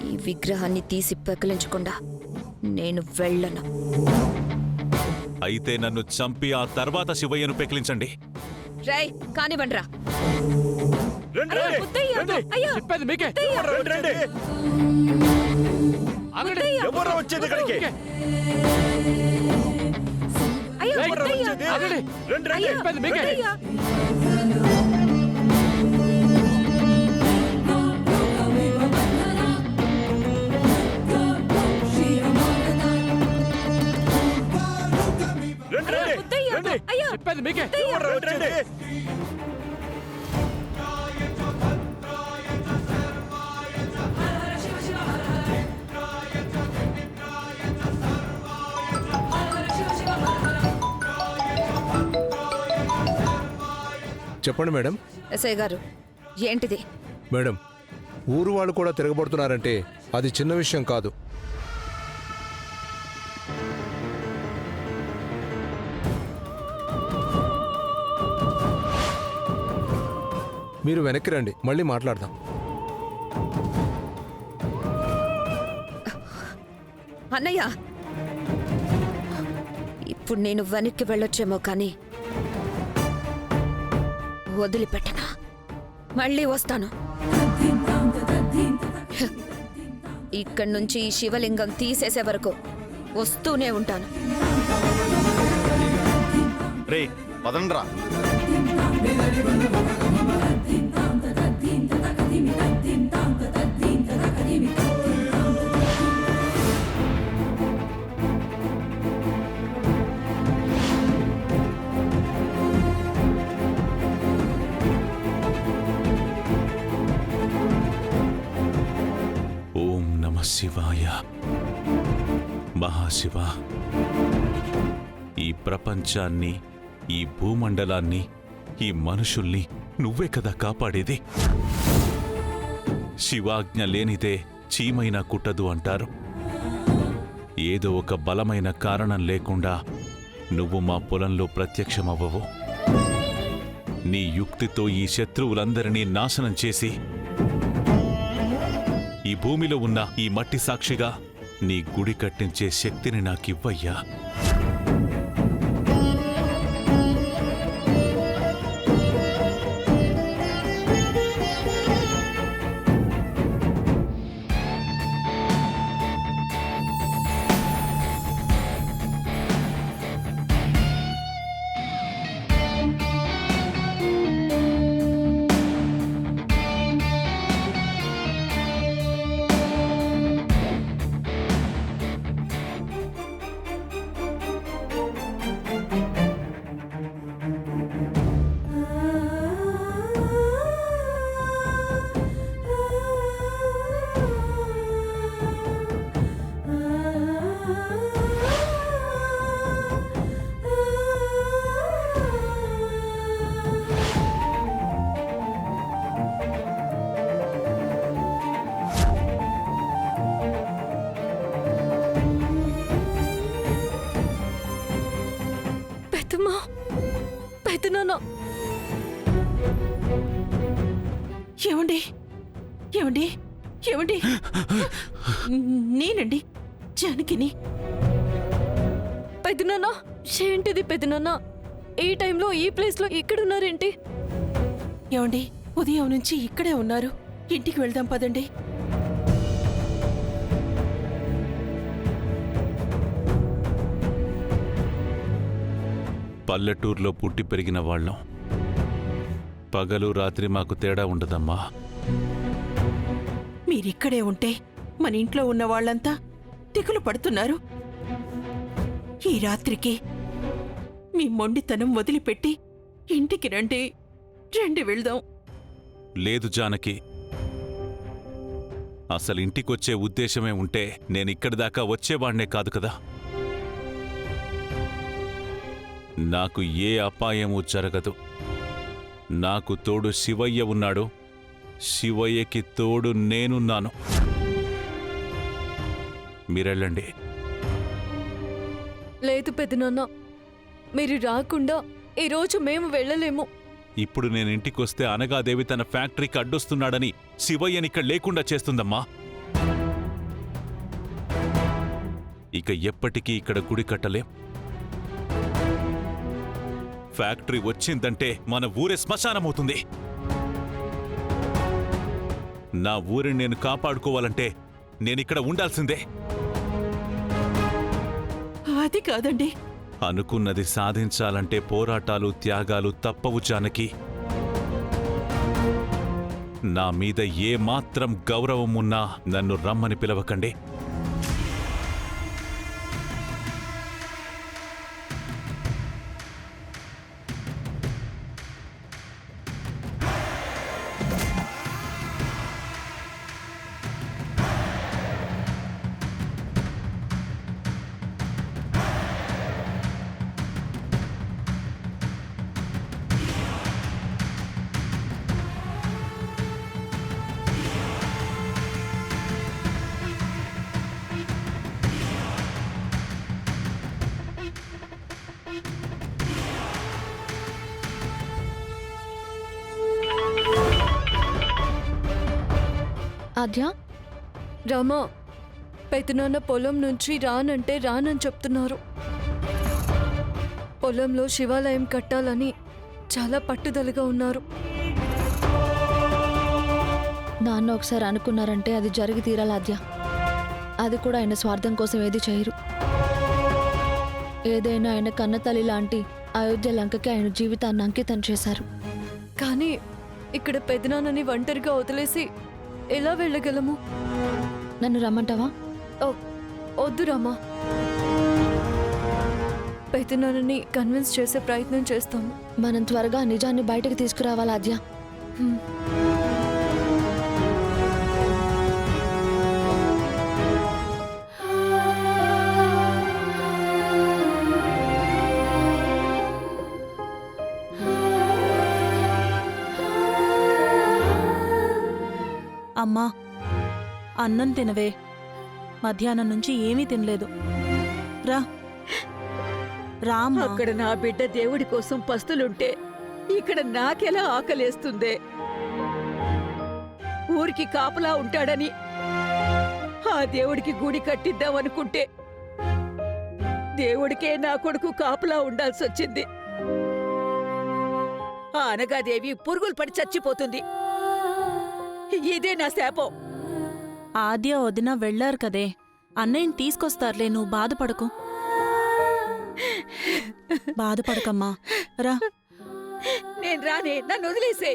ఈ విగ్రహాన్ని తీసి పెకిలించకుండా నేను వెళ్ళను. అయితే నన్ను చంపి ఆ తర్వాత శివయ్యను పెకిలించండి. రై కానివ్వండ్రా. చెప్పేది మీకే. ఎవరు వచ్చేది ఇక్కడికి? చెప్పేది మీకే. చెప్పేది మీకే. చెప్పండి మేడం. ఎస్ఐ గారు ఏంటిది? మేడం, ఊరు వాళ్ళు కూడా తిరగబడుతున్నారంటే అది చిన్న విషయం కాదు. మీరు వెనక్కి రండి, మళ్ళీ మాట్లాడదాం. అన్నయ్య, ఇప్పుడు నేను వెనక్కి వెళ్ళొచ్చేమో కానీ వదిలిపెట్టనా. మళ్ళీ వస్తాను. ఇక్కడి నుంచి ఈ శివలింగం తీసేసే వరకు వస్తూనే ఉంటాను. రే పదండ్రా. ఓం నమః శివాయ. మహాశివ, ఈ ప్రపంచాన్ని, ఈ భూమండలాన్ని, ఈ మనుషుల్ని నువ్వే కదా కాపాడేది. శివాజ్ఞ లేనిదే చీమైనా కుట్టదు అంటారు. ఏదో ఒక బలమైన కారణం లేకుండా నువ్వు మా పొలంలో ప్రత్యక్షమవ్వవు. నీ యుక్తితో ఈ శత్రువులందరినీ నాశనం చేసి ఈ భూమిలో ఉన్న ఈ మట్టి సాక్షిగా నీ గుడి కట్టించే శక్తిని నాకివ్వయ్యా. ఏమండి ఏమండి ఏమండి నేనండి జానకిని. పెదనాన్న, ఏంటిది పెదనాన్న? ఈ టైంలో ఈ ప్లేస్లో ఇక్కడున్నారేంటి? ఏమండి ఉదయం నుంచి ఇక్కడే ఉన్నారు. ఇంటికి వెళ్దాం పదండి. పల్లెటూరులో పుట్టి పెరిగిన వాళ్ళం. పగలు రాత్రి మాకు తేడా ఉండదమ్మా. మీరిక్కడే ఉంటే మన ఇంట్లో ఉన్న వాళ్ళంతా దిగులు పడుతున్నారు. ఈ రాత్రికి మీ మొండితనం వదిలిపెట్టి ఇంటికి రండి. రండి వెళ్దాం. లేదు జానకి, అసలు ఇంటికొచ్చే ఉద్దేశమే ఉంటే నేనిక్కడి దాకా వచ్చేవాణ్ణే కాదు కదా. నాకు ఏ అపాయమూ జరగదు. నాకు తోడు శివయ్య ఉన్నాడు. శివయ్యకి తోడు నేనున్నాను. మీరెళ్ళండి. లేదు పెదనాన్న, మీరు రాకుండా ఈరోజు మేము వెళ్ళలేము. ఇప్పుడు నేనింటికొస్తే అనగాదేవి తన ఫ్యాక్టరీకి అడ్డొస్తున్నాడని శివయ్యనిక్కడ లేకుండా చేస్తుందమ్మా. ఇక ఎప్పటికీ ఇక్కడ గుడి కట్టలేం. ఫ్యాక్టరీ వచ్చిందంటే మన ఊరే శ్మశానమవుతుంది. నా ఊరిని నేను కాపాడుకోవాలంటే నేనిక్కడ ఉండాల్సిందే. అది కాదండి. అనుకున్నది సాధించాలంటే పోరాటాలు, త్యాగాలు తప్పవు జానకి. నా మీద ఏ మాత్రం గౌరవం ఉన్నా నన్ను రమ్మని పిలవకండి. ఆద్య, రామా, పెదనాన్న పొలం నుంచి రానంటే రానని చెప్తున్నారు. పొలంలో శివాలయం కట్టాలని చాలా పట్టుదలగా ఉన్నారు. నాన్న ఒకసారి అనుకున్నారంటే అది జరిగి తీరాలి ఆద్య. అది కూడా ఆయన స్వార్థం కోసం ఏది చేయరు. ఏదైనా ఆయన కన్నతల్లి లాంటి అయోధ్య లంకకి ఆయన జీవితాన్ని అంకితం చేశారు. కానీ ఇక్కడ పెదనాన్నని ఒంటరిగా వదిలేసి ఎలా వెళ్ళగలము? నన్ను రమ్మంటావా? వద్దు రామా, పెదనాన్నని కన్విన్స్ చేసే ప్రయత్నం చేస్తాము. మనం త్వరగా నిజాన్ని బయటకు తీసుకురావాలి ఆద్య. అమ్మా, అన్నం తినవే. మధ్యాహ్నం నుంచి ఏమీ తినలేదు. రా రామ్మా. అక్కడ నా బిడ్డ దేవుడి కోసం పస్తులుంటే ఇక్కడ నాకెలా ఆకలేస్తుందే. ఊరికి కాపలా ఉంటాడని ఆ దేవుడికి గుడి కట్టిద్దామనుకుంటే దేవుడికే నా కొడుకు కాపలా ఉండాల్సొచ్చింది. ఆ అనగాదేవి పురుగులు పడి చచ్చిపోతుంది. ఇదే నా శాపం. ఆద్య వదిన వెళ్లారు కదే, అన్నయ్యని తీసుకొస్తారులే, నువ్వు బాధపడకు. బాధపడకమ్మా, రా. నేను రానే, నన్ను వదిలేసే.